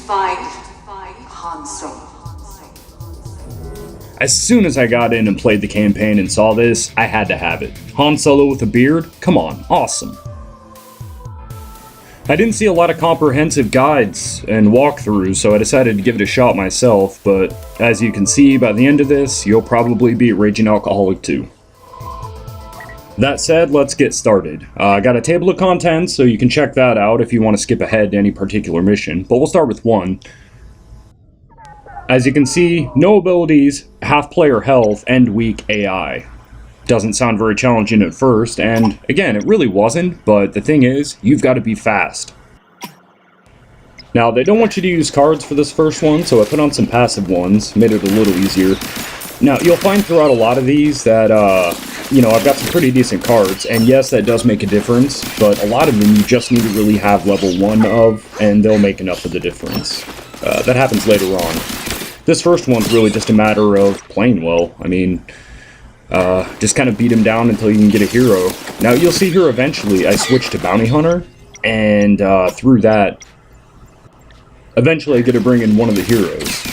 Find Han Solo. As soon as I got in and played the campaign and saw this, I had to have it. Han Solo with a beard? Come on, awesome. I didn't see a lot of comprehensive guides and walkthroughs, so I decided to give it a shot myself, but as you can see, by the end of this, you'll probably be a Raging Alcoholic too. That said, let's get started. I got a table of contents, so you can check that out if you want to skip ahead to any particular mission, but we'll start with one. As you can see, no abilities, half player health, and weak AI. Doesn't sound very challenging at first, and again, it really wasn't, but the thing is, you've got to be fast. Now, they don't want you to use cards for this first one, so I put on some passive ones, made it a little easier. Now, you'll find throughout a lot of these that, I've got some pretty decent cards, and yes, that does make a difference, but a lot of them you just need to really have level 1 of, and they'll make enough of the difference. That happens later on. This first one's really just a matter of playing well. I mean, just kind of beat him down until you can get a hero. Now, you'll see here eventually I switched to Bounty Hunter, and through that, eventually I get to bring in one of the heroes.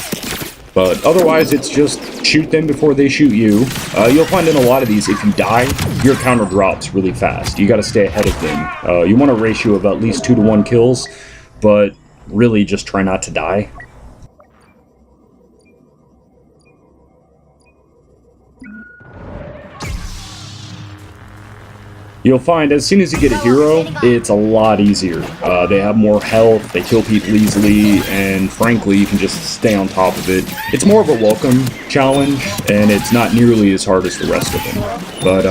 But otherwise, it's just shoot them before they shoot you. You'll find in a lot of these, if you die, your counter drops really fast. You gotta stay ahead of them. You want a ratio of at least 2 to 1 kills, but really just try not to die. You'll find as soon as you get a hero, it's a lot easier. They have more health, they kill people easily, and frankly, you can just stay on top of it. It's more of a welcome challenge, and it's not nearly as hard as the rest of them. But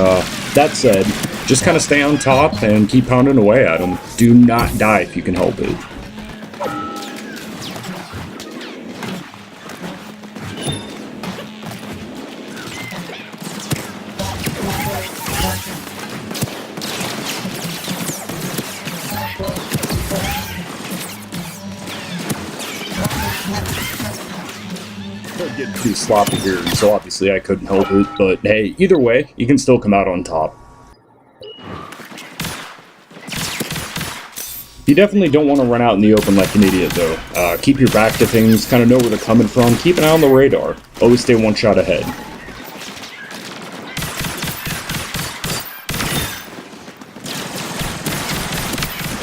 that said, just kind of stay on top and keep pounding away at them. Do not die if you can help it. Getting too sloppy here, so obviously I couldn't help it, but hey, either way, you can still come out on top. You definitely don't want to run out in the open like an idiot, though. Keep your back to things, kind of know where they're coming from, keep an eye on the radar. Always stay one shot ahead.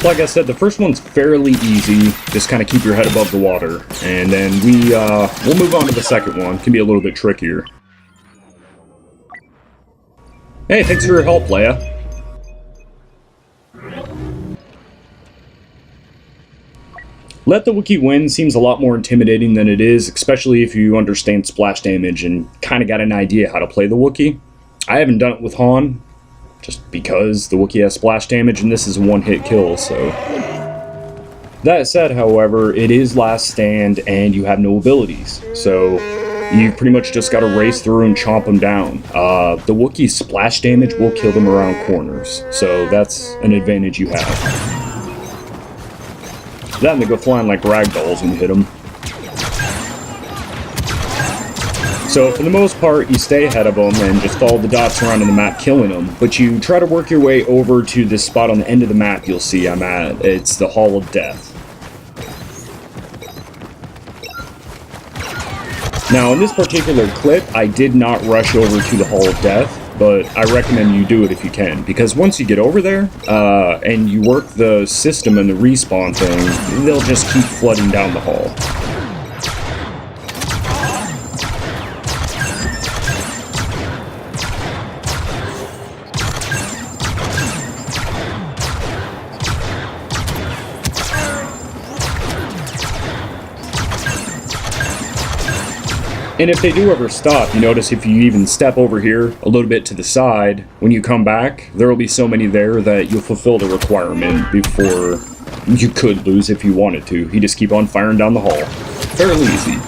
Like I said, the first one's fairly easy, just kind of keep your head above the water, and then we'll move on to the second one. Can be a little bit trickier. Hey, thanks for your help, Leia. Let the Wookie Win seems a lot more intimidating than it is, especially if you understand splash damage and kind of got an idea how to play the Wookie. I haven't done it with Han, just because the Wookiee has splash damage and this is a one-hit kill, so... That said, however, it is last stand and you have no abilities, so you've pretty much just got to race through and chomp them down. The Wookiee's splash damage will kill them around corners, so that's an advantage you have. Then they go flying like ragdolls when you hit them. So for the most part, you stay ahead of them and just follow the dots around on the map killing them, but you try to work your way over to this spot on the end of the map you'll see I'm at. It's the Hall of Death. Now in this particular clip, I did not rush over to the Hall of Death, but I recommend you do it if you can, because once you get over there, and you work the system and the respawn thing, they'll just keep flooding down the hall. And if they do ever stop, you notice if you even step over here a little bit to the side, when you come back, there will be so many there that you'll fulfill the requirement before you could lose if you wanted to. You just keep on firing down the hall. Fairly easy.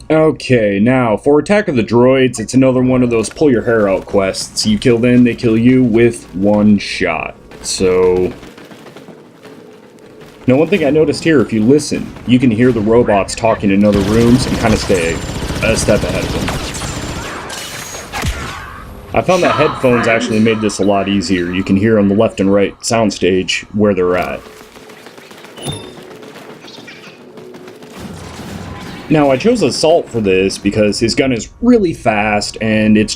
Okay, now, for Attack of the Droids, it's another one of those pull your hair out quests. You kill them, they kill you with one shot. So... Now, one thing I noticed here, if you listen, you can hear the robots talking in other rooms and kind of stay a step ahead of them. I found that headphones actually made this a lot easier. You can hear on the left and right soundstage where they're at. Now, I chose Assault for this because his gun is really fast, and it's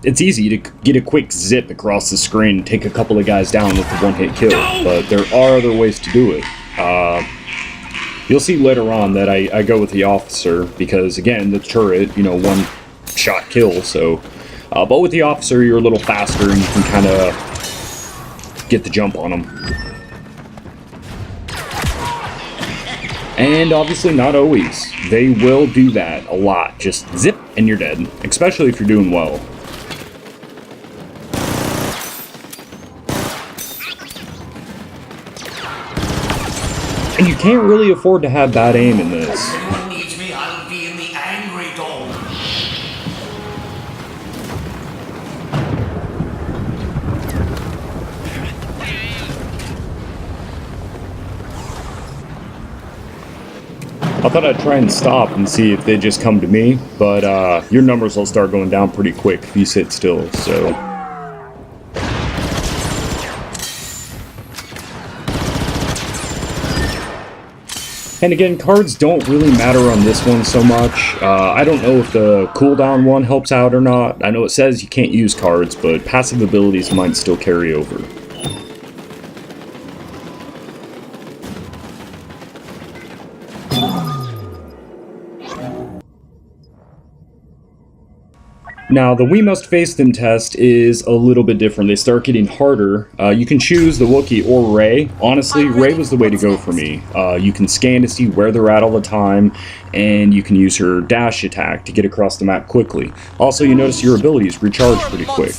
easy to get a quick zip across the screen and take a couple of guys down with a one-hit kill, but there are other ways to do it. You'll see later on that I go with the Officer, because, again, the turret, you know, one-shot kill, so... but with the Officer, you're a little faster, and you can kind of get the jump on them. And obviously not always. They will do that a lot. Just zip and you're dead. Especially if you're doing well. And you can't really afford to have bad aim in this. If anyone needs me, I'll be in the Angry Dome. I thought I'd try and stop and see if they just come to me, but your numbers will start going down pretty quick if you sit still, so... And again, cards don't really matter on this one so much. I don't know if the cooldown one helps out or not. I know it says you can't use cards, but passive abilities might still carry over. Now, the We Must Face Them test is a little bit different. They start getting harder. You can choose the Wookiee or Rey. Honestly, Rey was the way to go for me. You can scan to see where they're at all the time, and you can use her dash attack to get across the map quickly. Also, you notice your abilities recharge pretty quick.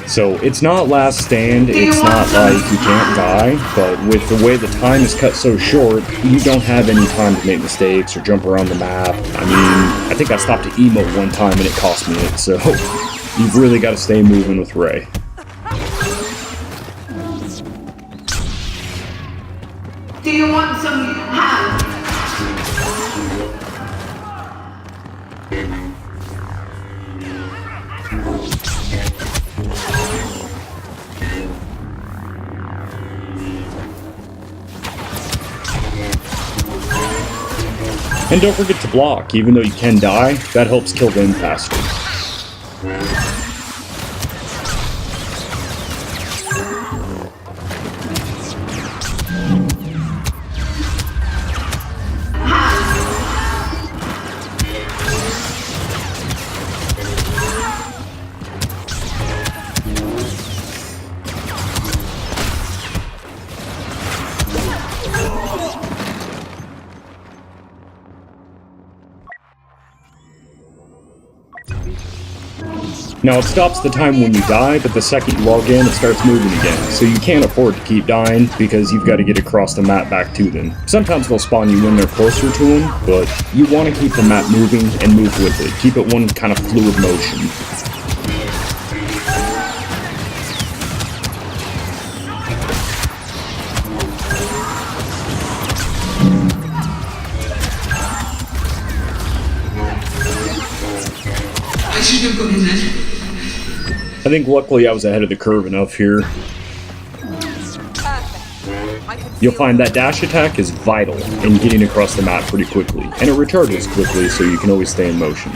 So, it's not last stand, it's not like you can't die, but with the way the time is cut so short, you don't have any time to make mistakes or jump around the map. I mean, I think I stopped to emote one time and it cost me it, so you've really got to stay moving with Rey. Do you want some hand? And don't forget to block, even though you can die, that helps kill them faster. Now, it stops the time when you die, but the second you log in, it starts moving again. So you can't afford to keep dying, because you've got to get across the map back to them. Sometimes they'll spawn you when they're closer to them, but you want to keep the map moving and move with it. Keep it one kind of fluid motion. I should have gone in there. I think luckily I was ahead of the curve enough here. You'll find that dash attack is vital in getting across the map pretty quickly, and it recharges quickly so you can always stay in motion.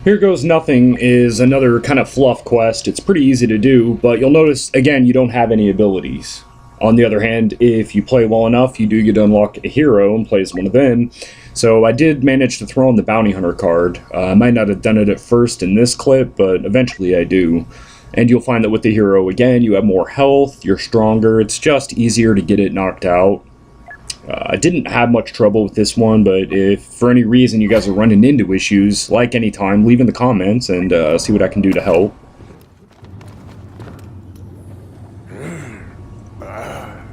Here Goes Nothing is another kind of fluff quest. It's pretty easy to do, but you'll notice, again, you don't have any abilities. On the other hand, if you play well enough, you do get to unlock a hero and play as one of them. So I did manage to throw in the Bounty Hunter card. I might not have done it at first in this clip, but eventually I do. And you'll find that with the hero, again, you have more health, you're stronger, it's just easier to get it knocked out. I didn't have much trouble with this one, but if for any reason you guys are running into issues, like any time, leave in the comments and see what I can do to help.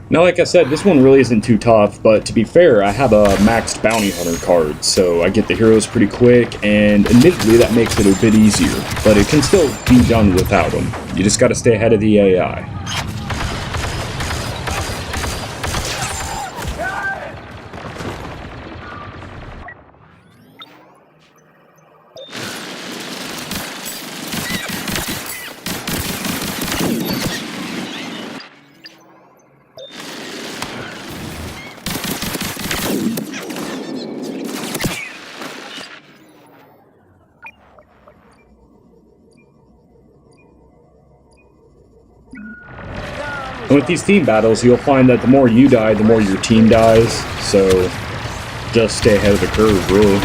Now, like I said, this one really isn't too tough, but to be fair, I have a maxed Bounty Hunter card, so I get the heroes pretty quick, and admittedly that makes it a bit easier, but it can still be done without them. You just gotta stay ahead of the AI. And with these team battles, you'll find that the more you die, the more your team dies, so just stay ahead of the curve, really. You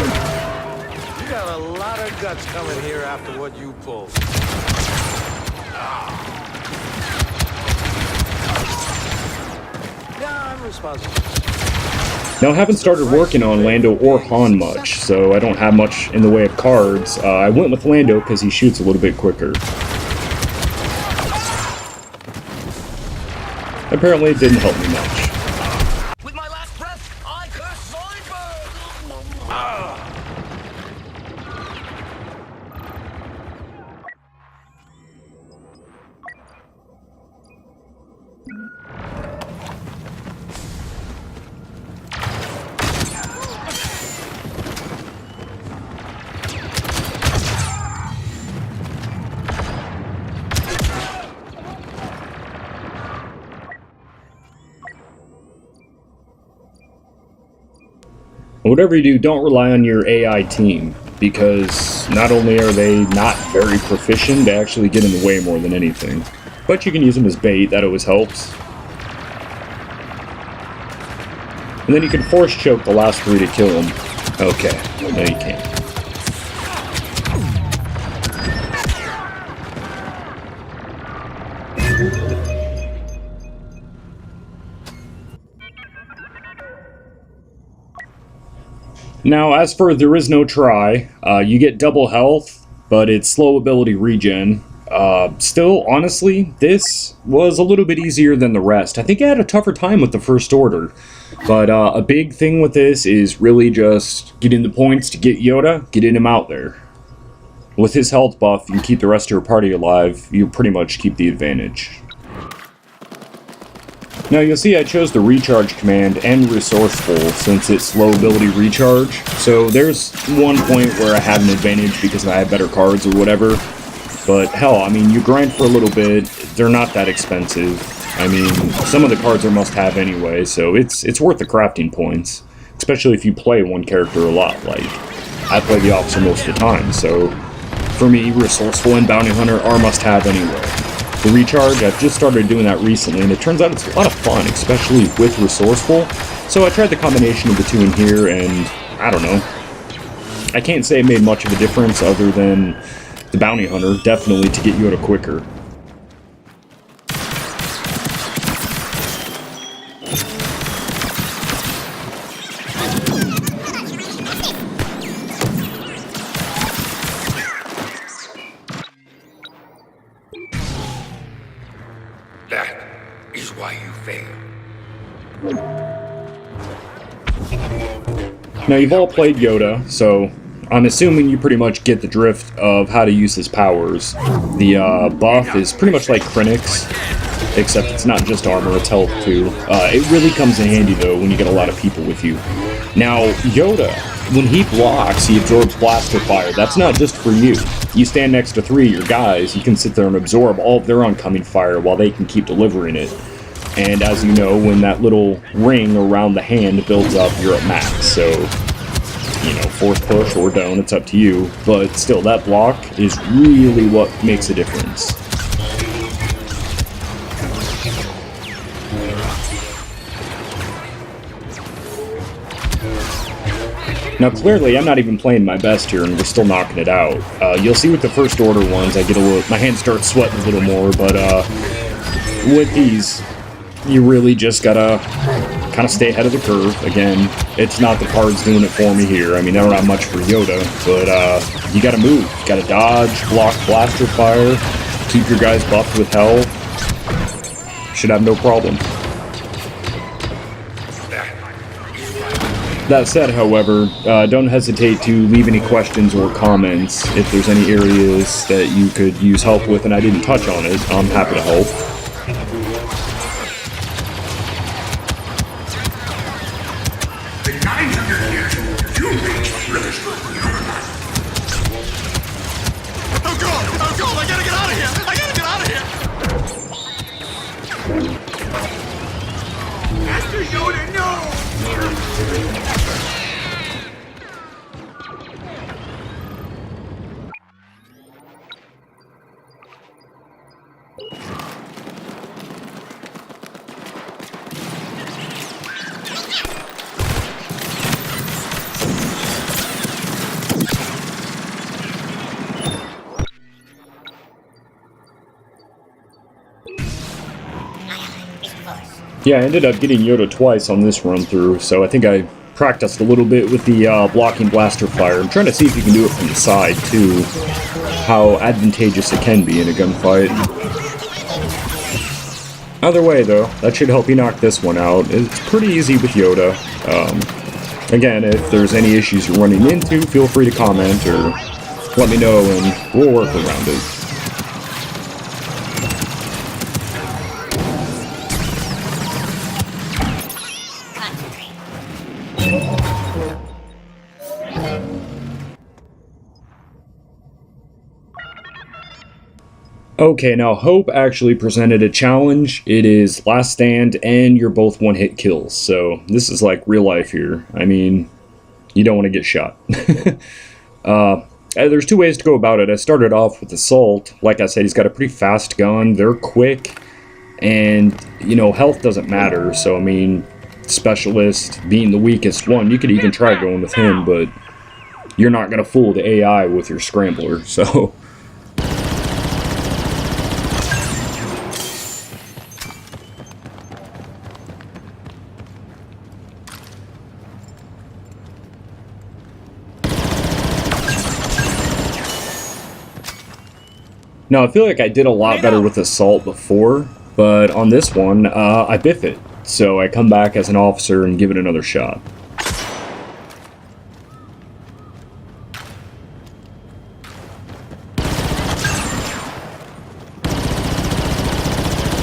got a lot of guts coming here after what you pulled. Yeah, I'm responsible. Now, I haven't started working on Lando or Han much, so I don't have much in the way of cards. I went with Lando because he shoots a little bit quicker. Apparently, it didn't help me much. With my last breath, I curse Zoidberg! Whatever you do, don't rely on your AI team, because not only are they not very proficient, they actually get in the way more than anything. But you can use them as bait, that always helps. And then you can force choke the last three to kill them. Okay, no you can't. Now, as for There Is No Try, you get double health, but it's slow ability regen. Still, honestly, this was a little bit easier than the rest. I think I had a tougher time with the First Order. But a big thing with this is really just getting the points to get Yoda, getting him out there. With his health buff, you keep the rest of your party alive, you pretty much keep the advantage. Now you'll see I chose the recharge command and resourceful since it's low ability recharge. So there's one point where I have an advantage because I have better cards or whatever. But hell, I mean, you grind for a little bit, they're not that expensive. I mean, some of the cards are must-have anyway, so it's worth the crafting points. Especially if you play one character a lot, like, I play the officer most of the time, so for me, resourceful and bounty hunter are must-have anyway. The recharge, I've just started doing that recently, and it turns out it's a lot of fun, especially with resourceful. So I tried the combination of the two in here, and I don't know. I can't say it made much of a difference other than the bounty hunter, definitely to get Yoda quicker. That is why you fail. Now, you've all played Yoda, so I'm assuming you pretty much get the drift of how to use his powers. The buff is pretty much like Krennic's, except it's not just armor, it's health too. It really comes in handy, though, when you get a lot of people with you. Now, Yoda, when he blocks, he absorbs blaster fire. That's not just for you. You stand next to three of your guys, you can sit there and absorb all of their oncoming fire while they can keep delivering it. And as you know, when that little ring around the hand builds up, you're at max, so, you know, force push or don't, it's up to you. But still, that block is really what makes a difference. Now, clearly, I'm not even playing my best here, and we're still knocking it out. You'll see with the First Order ones, I get a little, my hands start sweating a little more, but with these, you really just gotta kind of stay ahead of the curve. Again, it's not the cards doing it for me here. I mean, they're not much for Yoda, but you gotta move. You gotta dodge, block blaster fire, keep your guys buffed with health. Should have no problem. That said, however, don't hesitate to leave any questions or comments. If there's any areas that you could use help with and I didn't touch on it, I'm happy to help. The 900 years you reached registered. Oh god! Oh god! I gotta get out of here! I gotta get out of here! Master Yoda, no! Yeah, I ended up getting Yoda twice on this run through, so I think I practiced a little bit with the blocking blaster fire. I'm trying to see if you can do it from the side, too. How advantageous it can be in a gunfight. Either way, though, that should help you knock this one out. It's pretty easy with Yoda. Again, if there's any issues you're running into, feel free to comment or let me know and we'll work around it. Okay, now Hope actually presented a challenge. It is last stand and you're both one-hit kills, so this is like real life here. I mean, you don't want to get shot. There's two ways to go about it. I started off with Assault. Like I said, he's got a pretty fast gun, they're quick, and, you know, health doesn't matter, so I mean, Specialist being the weakest one, you could even try going with him, but you're not going to fool the AI with your Scrambler, so... Now, I feel like I did a lot better with Assault before, but on this one, I biff it. So I come back as an officer and give it another shot.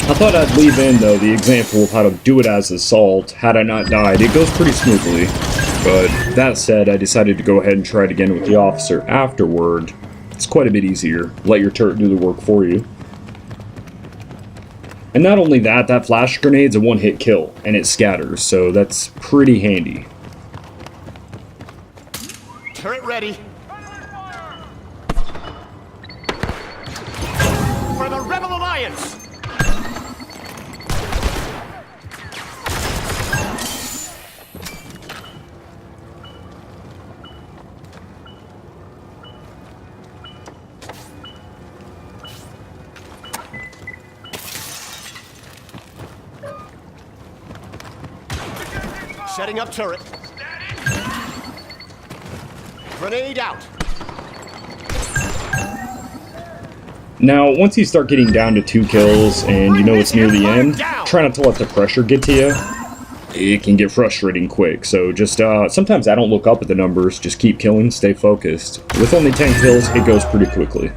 I thought I'd leave in, though, the example of how to do it as Assault. Had I not died, it goes pretty smoothly. But that said, I decided to go ahead and try it again with the officer afterward. It's quite a bit easier. Let your turret do the work for you. And not only that, that flash grenade's a one-hit kill, and it scatters, so that's pretty handy. Turret ready. For the Rebel Alliance! Setting up turret. Grenade out. Now, once you start getting down to 2 kills and you know it's near the end, try not to let the pressure get to you. It can get frustrating quick, so just, sometimes I don't look up at the numbers, just keep killing, stay focused. With only 10 kills, it goes pretty quickly.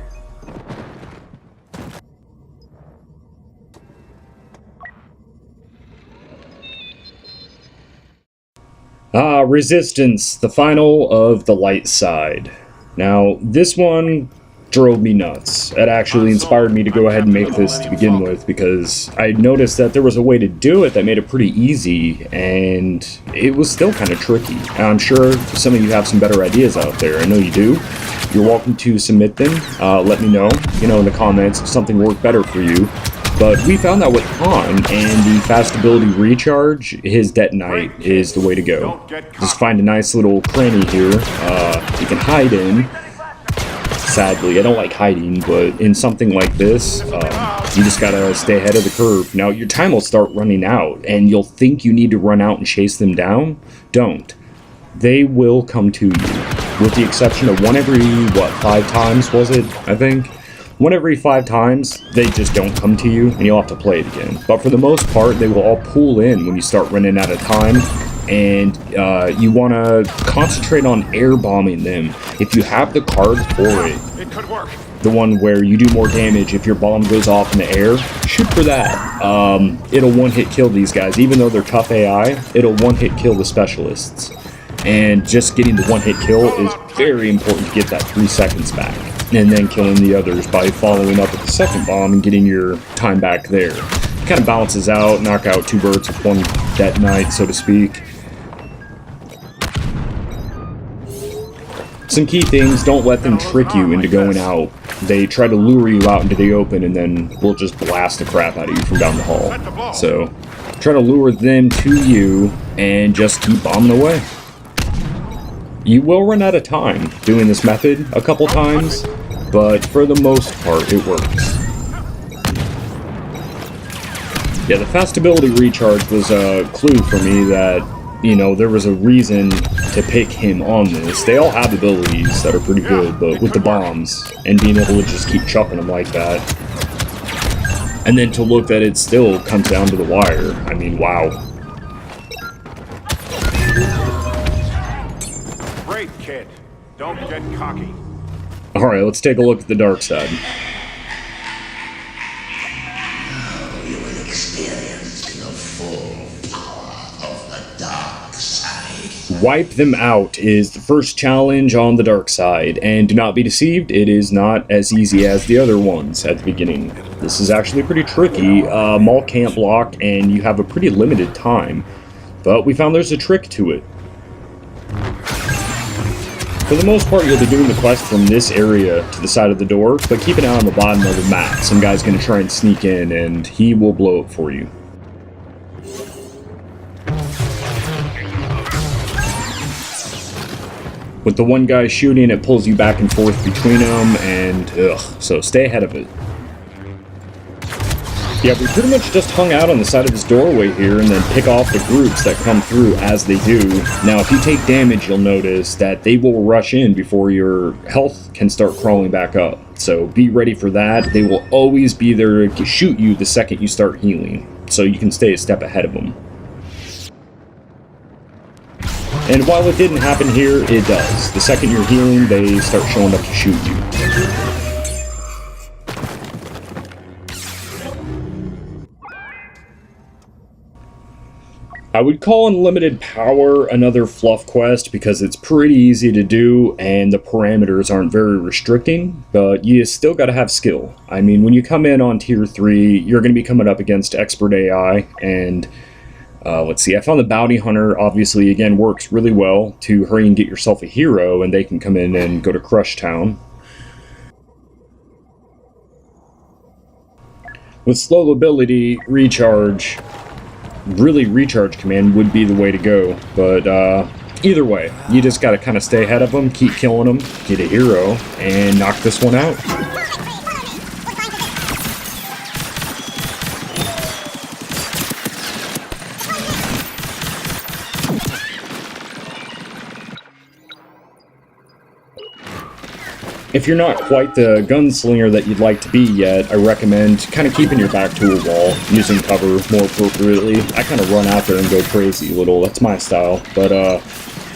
Resistance, the final of the light side. Now, this one drove me nuts. It actually inspired me to go ahead and make this to begin with, because I noticed that there was a way to do it that made it pretty easy, and it was still kind of tricky. I'm sure some of you have some better ideas out there. I know you do. You're welcome to submit them. Let me know, in the comments if something worked better for you. But we found that with Han and the fast ability recharge, his detonite is the way to go. Just find a nice little cranny here you can hide in. Sadly, I don't like hiding, but in something like this, you just gotta stay ahead of the curve. Now, your time will start running out, and you'll think you need to run out and chase them down. Don't. They will come to you. With the exception of one every, 5 times, was it, I think? One every 5 times, they just don't come to you, and you'll have to play it again. But for the most part, they will all pull in when you start running out of time, and you want to concentrate on air bombing them. If you have the card for it, It could work. the one where you do more damage if your bomb goes off in the air, shoot for that. It'll one-hit kill these guys. Even though they're tough AI, it'll one-hit kill the specialists. And just getting the one-hit kill is very important to get that 3 seconds back. And then killing the others by following up with the second bomb and getting your time back there. It kind of balances out, knock out 2 birds with 1 dead night, so to speak. Some key things, don't let them trick you into going out. They try to lure you out into the open and then we'll just blast the crap out of you from down the hall. So, try to lure them to you and just keep bombing away. You will run out of time doing this method a couple times, but for the most part, it works. Yeah, the fast ability recharge was a clue for me that, you know, there was a reason to pick him on this. They all have abilities that are pretty good, but with the bombs and being able to just keep chucking them like that, and then to look that it still comes down to the wire. I mean, wow. Great, kid. Don't get cocky. Alright, let's take a look at the dark side. You will experience the full power of the dark side. Wipe them out is the first challenge on the dark side, and do not be deceived, it is not as easy as the other ones at the beginning. This is actually pretty tricky. Maul can't block, and you have a pretty limited time, but we found there's a trick to it. For the most part, you'll be doing the quest from this area to the side of the door, but keep an eye on the bottom of the map. Some guy's going to try and sneak in, and he will blow it for you. With the one guy shooting, it pulls you back and forth between them, and so stay ahead of it. Yeah, we pretty much just hung out on the side of this doorway here and then pick off the groups that come through as they do. Now, if you take damage, you'll notice that they will rush in before your health can start crawling back up. So be ready for that. They will always be there to shoot you the second you start healing, so you can stay a step ahead of them. And while it didn't happen here, it does. The second you're healing, they start showing up to shoot you. I would call Unlimited Power another fluff quest because it's pretty easy to do and the parameters aren't very restricting, but you still gotta have skill. I mean, when you come in on tier 3, you're gonna be coming up against expert AI, and let's see, I found the Bounty Hunter, obviously, again, works really well to hurry and get yourself a hero, and they can come in and go to Crush Town. With slow ability, recharge command would be the way to go, but either way, you just gotta kind of stay ahead of them, keep killing them, get a hero, and knock this one out. If you're not quite the gunslinger that you'd like to be yet, I recommend kind of keeping your back to a wall, using cover more appropriately. I kind of run out there and go crazy a little, that's my style, but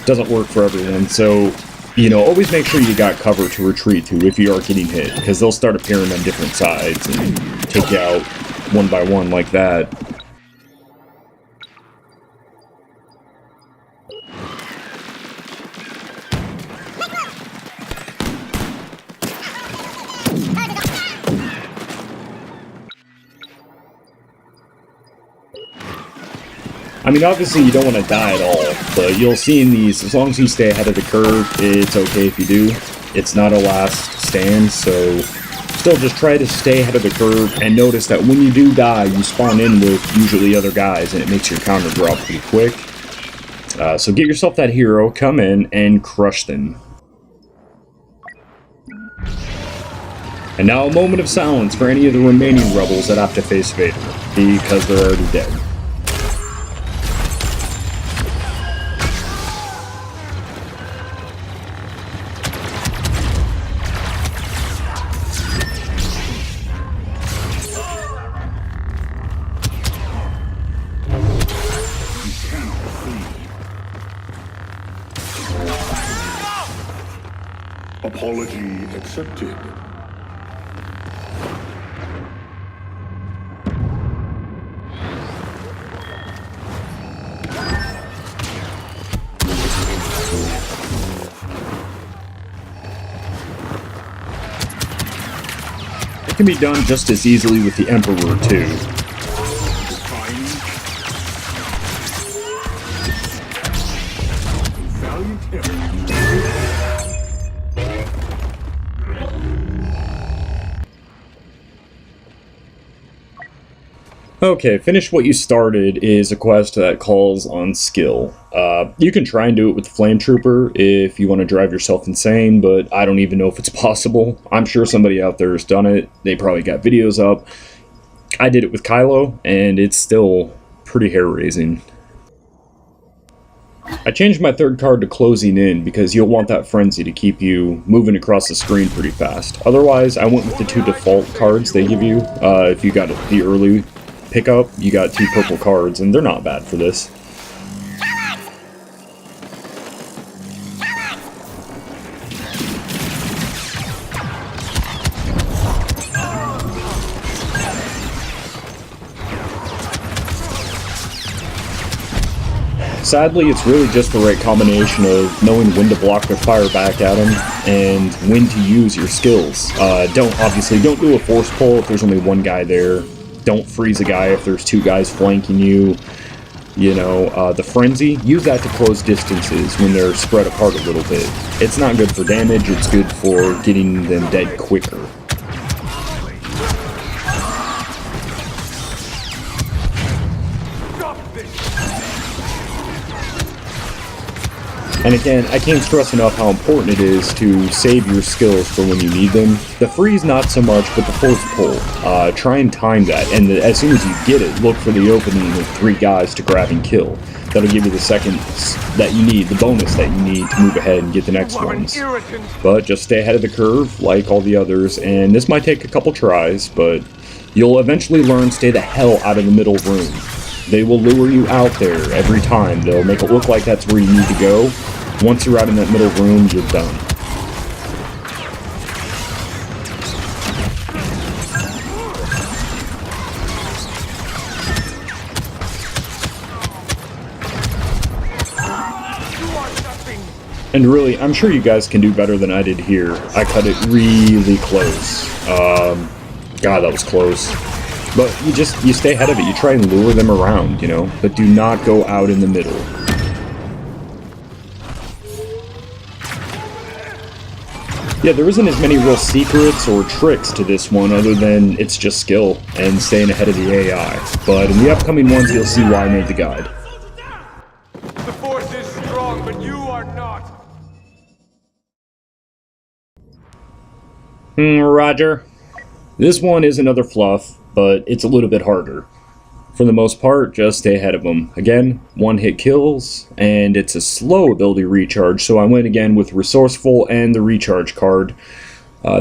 doesn't work for everyone. So, you know, always make sure you got cover to retreat to if you are getting hit, because they'll start appearing on different sides and take you out one by one like that. I mean, obviously you don't want to die at all, but you'll see in these, as long as you stay ahead of the curve, it's okay if you do. It's not a last stand, so still just try to stay ahead of the curve, and notice that when you do die, you spawn in with usually other guys, and it makes your counter drop pretty quick. So get yourself that hero, come in, and crush them. And now a moment of silence for any of the remaining rebels that have to face Vader, because they're already dead. Apology accepted. It can be done just as easily with the Emperor, too. Okay, Finish What You Started is a quest that calls on skill. You can try and do it with the Flame Trooper if you want to drive yourself insane, but I don't even know if it's possible. I'm sure somebody out there has done it. They probably got videos up. I did it with Kylo, and it's still pretty hair-raising. I changed my third card to Closing In because you'll want that frenzy to keep you moving across the screen pretty fast. Otherwise, I went with the 2 default cards they give you. If you got the early pickup, you got 2 purple cards, and they're not bad for this. Sadly, it's really just the right combination of knowing when to block their fire back at them and when to use your skills. Don't do a force pull if there's only one guy there. Don't freeze a guy if there's 2 guys flanking you. You know, the frenzy, use that to close distances when they're spread apart a little bit. It's not good for damage, it's good for getting them dead quicker. And again, I can't stress enough how important it is to save your skills for when you need them. The freeze not so much, but the force pull. Try and time that, and as soon as you get it, look for the opening of 3 guys to grab and kill. That'll give you the seconds that you need, the bonus that you need to move ahead and get the next ones. But just stay ahead of the curve, like all the others, and this might take a couple tries, but you'll eventually learn to stay the hell out of the middle room. They will lure you out there every time. They'll make it look like that's where you need to go. Once you're out in that middle room, you're done. And really, I'm sure you guys can do better than I did here. I cut it really close. God, that was close. But you stay ahead of it. You try and lure them around, you know, but do not go out in the middle. Yeah, there isn't as many real secrets or tricks to this one other than it's just skill and staying ahead of the AI. But in the upcoming ones, you'll see why I made the guide. The Force is strong, but you are not. Roger. This one is another fluff, but it's a little bit harder. For the most part, just stay ahead of them. Again, 1-hit kills, and it's a slow ability recharge, so I went again with Resourceful and the recharge card.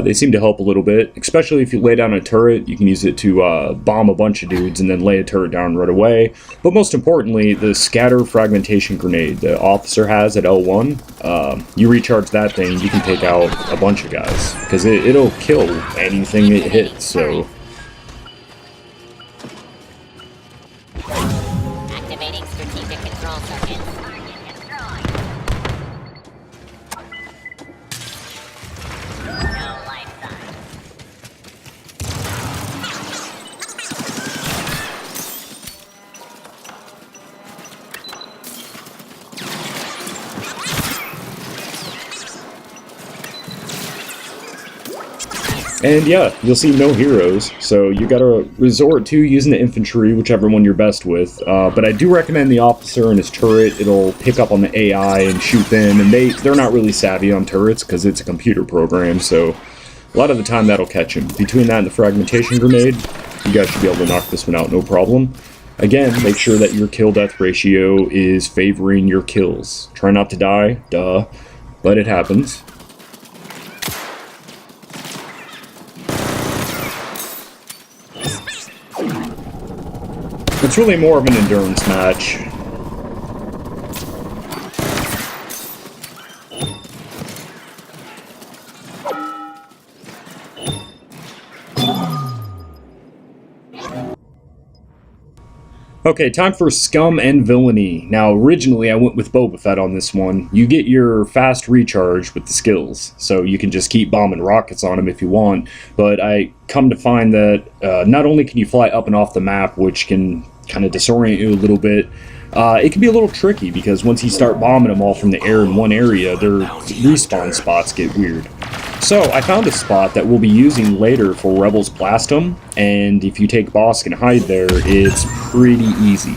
They seem to help a little bit, especially if you lay down a turret. You can use it to bomb a bunch of dudes and then lay a turret down right away. But most importantly, the Scatter Fragmentation Grenade the officer has at L1, you recharge that thing, you can take out a bunch of guys, because it'll kill anything it hits, so... Activating strategic control circuits. Target destroyed. No life sign. And yeah, you'll see no heroes, so you gotta resort to using the infantry, whichever one you're best with. But I do recommend the officer and his turret. It'll pick up on the AI and shoot them, and they're not really savvy on turrets because it's a computer program, so a lot of the time that'll catch him. Between that and the fragmentation grenade, you guys should be able to knock this one out no problem. Again, make sure that your kill-death ratio is favoring your kills. Try not to die, duh, but it happens. It's really more of an endurance match. Okay, time for Scum and Villainy. Now, originally I went with Boba Fett on this one. You get your fast recharge with the skills, so you can just keep bombing rockets on him if you want. But I come to find that not only can you fly up and off the map, which can kind of disorient you a little bit, it can be a little tricky because once you start bombing them all from the air in one area, their respawn spots get weird. So I found a spot that we'll be using later for Rebels Blast 'em, and if you take Bosk and hide there, it's pretty easy.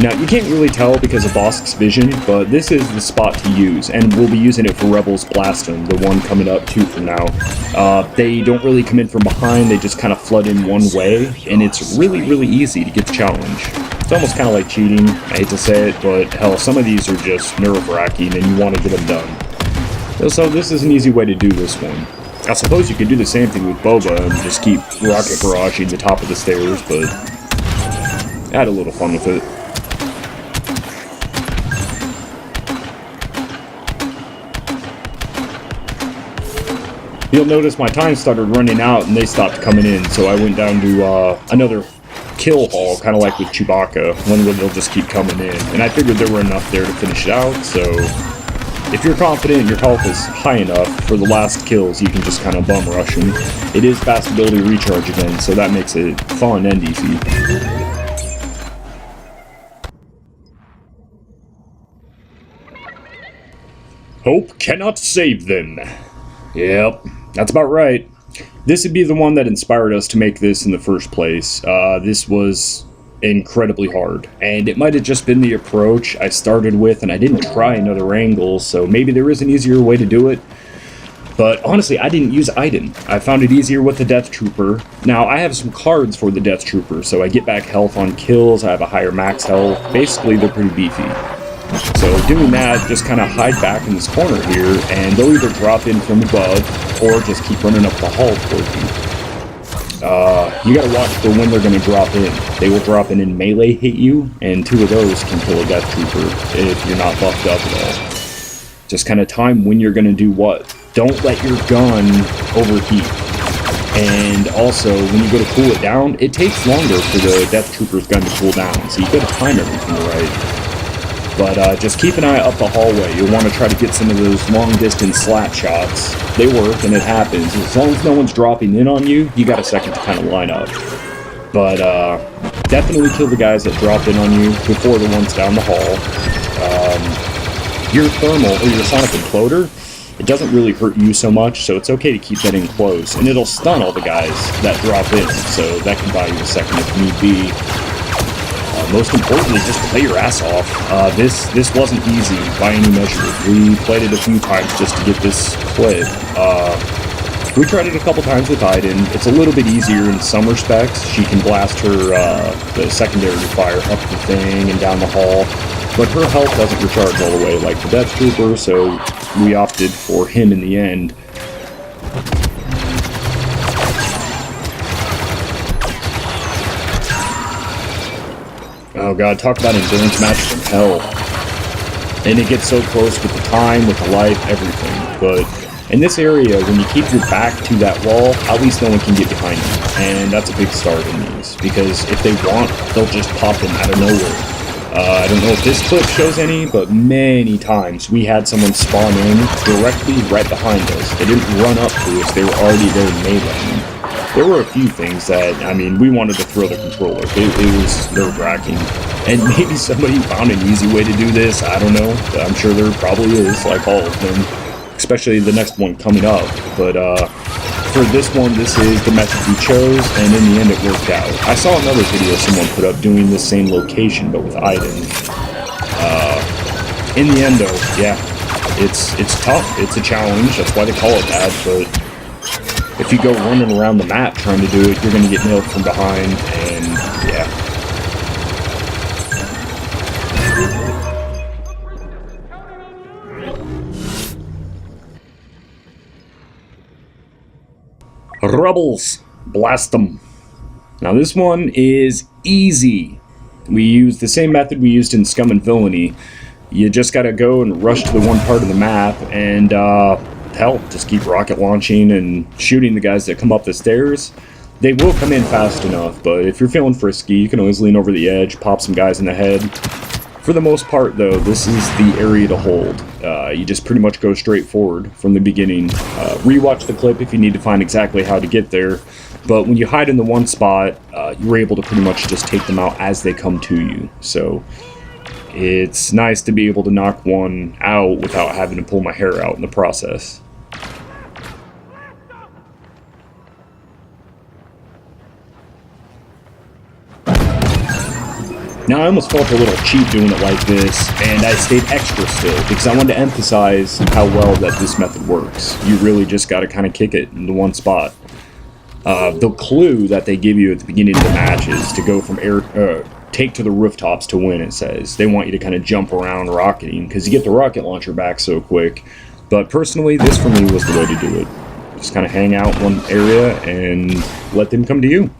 Now, you can't really tell because of Bosk's vision, but this is the spot to use, and we'll be using it for Rebels Blast 'em, the one coming up 2 from now. They don't really come in from behind, they just kind of flood in one way, and it's really, really easy to get the challenge. It's almost kind of like cheating, I hate to say it, but hell, some of these are just nerve-wracking and you want to get them done. So this is an easy way to do this one. I suppose you could do the same thing with Boba and just keep rocket barraging the top of the stairs, but I had a little fun with it. You'll notice my time started running out and they stopped coming in, so I went down to another kill hall, kind of like with Chewbacca, one where they'll just keep coming in. And I figured there were enough there to finish it out, so if you're confident your health is high enough for the last kills, you can just kind of bum rush them. It is fast ability recharge again, so that makes it fun and easy. Hope cannot save them. Yep, that's about right. This would be the one that inspired us to make this in the first place. This was incredibly hard, and it might have just been the approach I started with and I didn't try another angle, so maybe there is an easier way to do it. But honestly, I didn't use Iden. I found it easier with the Death Trooper. Now, I have some cards for the Death Trooper, so I get back health on kills, I have a higher max health. Basically, they're pretty beefy. So doing that, just kind of hide back in this corner here, and they'll either drop in from above, or just keep running up the hall toward you. You gotta watch for when they're gonna drop in. They will drop in and melee hit you, and 2 of those can kill a Death Trooper if you're not buffed up at all. Just kind of time when you're gonna do what. Don't let your gun overheat. And also, when you go to cool it down, it takes longer for the Death Trooper's gun to cool down, so you gotta time everything right. But just keep an eye up the hallway. You'll want to try to get some of those long-distance slat shots. They work, and it happens. As long as no one's dropping in on you, you got a second to kind of line up. But definitely kill the guys that drop in on you before the ones down the hall. Your thermal, or your sonic imploder, it doesn't really hurt you so much, so it's okay to keep that in close. And it'll stun all the guys that drop in, so that can buy you a second if need be. Most importantly, just play your ass off. This wasn't easy by any measure. We played it a few times just to get this played. We tried it a couple times with Iden. It's a little bit easier in some respects. She can blast her the secondary fire up the thing and down the hall, but her health doesn't recharge all the way like the Death Trooper, so we opted for him in the end. Oh god, talk about endurance match from hell. And it gets so close with the time, with the life, everything. But in this area, when you keep your back to that wall, at least no one can get behind you. And that's a big start in these, because if they want, they'll just pop them out of nowhere. I don't know if this clip shows any, but many times we had someone spawn in directly right behind us. They didn't run up to us, they were already there meleeing. There were a few things that, I mean, we wanted to throw the controller. It was nerve-wracking. And maybe somebody found an easy way to do this, I don't know. I'm sure there probably is, like all of them. Especially the next one coming up. But for this one, this is the method we chose, and in the end it worked out. I saw another video someone put up doing the same location, but with Iden. In the end, though, yeah, it's tough. It's a challenge, that's why they call it that, but if you go running around the map trying to do it, you're going to get nailed from behind, and yeah. Rebels, blast them. Now this one is easy. We use the same method we used in Scum and Villainy. You just gotta go and rush to the one part of the map and, hell, just keep rocket launching and shooting the guys that come up the stairs. They will come in fast enough, but if you're feeling frisky, you can always lean over the edge, pop some guys in the head. For the most part, though, this is the area to hold. You just pretty much go straight forward from the beginning. Rewatch the clip if you need to find exactly how to get there. But when you hide in the one spot, you're able to pretty much just take them out as they come to you. So it's nice to be able to knock one out without having to pull my hair out in the process. Now, I almost felt a little cheap doing it like this, and I stayed extra still, because I wanted to emphasize how well that this method works. You really just gotta kind of kick it into one spot. The clue that they give you at the beginning of the match is to go from take to the rooftops to win, it says. They want you to kind of jump around rocketing, because you get the rocket launcher back so quick. But personally, this for me was the way to do it. Just kind of hang out in one area and let them come to you.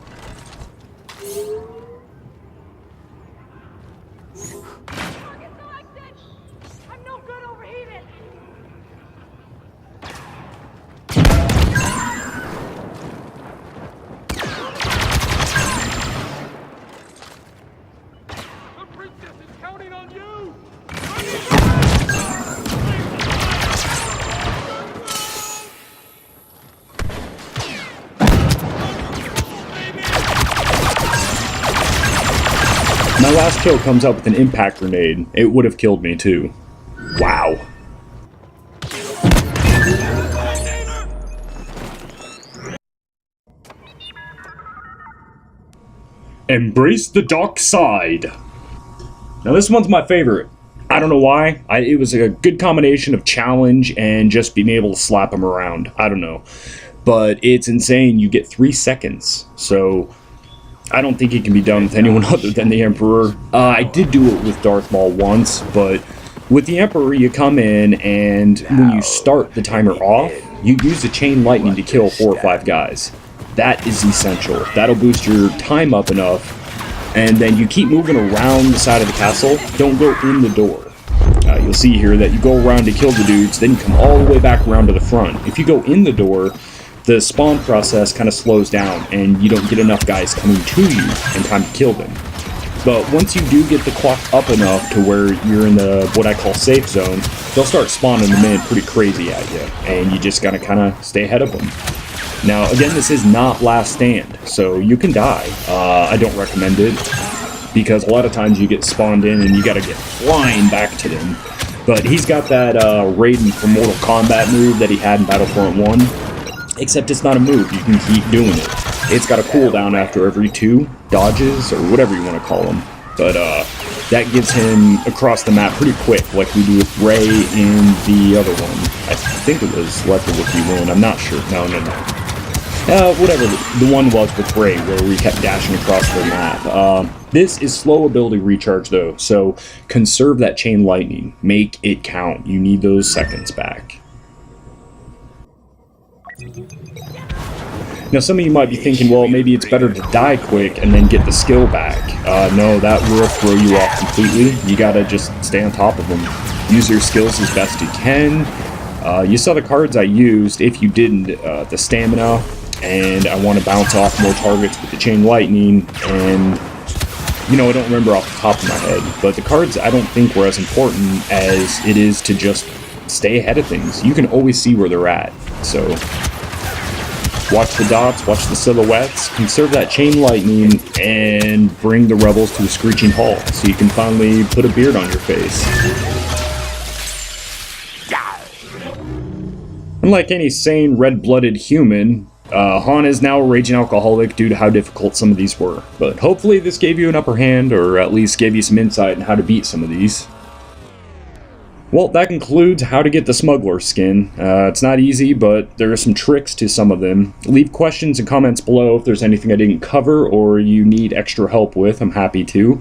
My last kill comes up with an impact grenade. It would have killed me too. Wow. Embrace the dark side. Now this one's my favorite. I don't know why. It was a good combination of challenge and just being able to slap them around. I don't know. But it's insane. You get 3 seconds. So I don't think it can be done with anyone other than the Emperor. I did do it with Darth Maul once, but with the Emperor, you come in, and when you start the timer off, you use the chain lightning to kill 4 or 5 guys. That is essential. That'll boost your time up enough, and then you keep moving around the side of the castle. Don't go in the door. You'll see here that you go around to kill the dudes, then you come all the way back around to the front. If you go in the door, the spawn process kind of slows down, and you don't get enough guys coming to you in time to kill them. But once you do get the clock up enough to where you're in the, what I call safe zone, they'll start spawning them in pretty crazy at you, and you just gotta kind of stay ahead of them. Now, again, this is not last stand, so you can die. I don't recommend it, because a lot of times you get spawned in and you gotta get flying back to them. But he's got that Raiden from Mortal Kombat move that he had in Battlefront 1. Except it's not a move, you can keep doing it. It's got a cooldown after every 2 dodges, or whatever you want to call them. But that gives him across the map pretty quick, like we do with Rey in the other one. I think it was Left of Wookie Win, I'm not sure. No. Whatever the one was with Rey, where we kept dashing across the map. This is slow ability recharge though, so conserve that chain lightning. Make it count. You need those seconds back. Now some of you might be thinking, well, maybe it's better to die quick and then get the skill back. No, that will throw you off completely. You gotta just stay on top of them. Use your skills as best you can. You saw the cards I used. If you didn't, the stamina, and I want to bounce off more targets with the chain lightning, and you know, I don't remember off the top of my head, but the cards I don't think were as important as it is to just stay ahead of things. You can always see where they're at, so watch the dots, watch the silhouettes, conserve that chain lightning, and bring the rebels to a screeching halt so you can finally put a beard on your face. Unlike any sane, red-blooded human, Han is now a raging alcoholic due to how difficult some of these were. But hopefully this gave you an upper hand, or at least gave you some insight on how to beat some of these. Well, that concludes how to get the Smuggler skin. It's not easy, but there are some tricks to some of them. Leave questions and comments below if there's anything I didn't cover or you need extra help with. I'm happy to.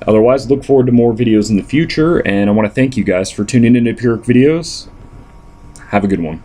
Otherwise, look forward to more videos in the future, and I want to thank you guys for tuning in to Pyrrhic Videos. Have a good one.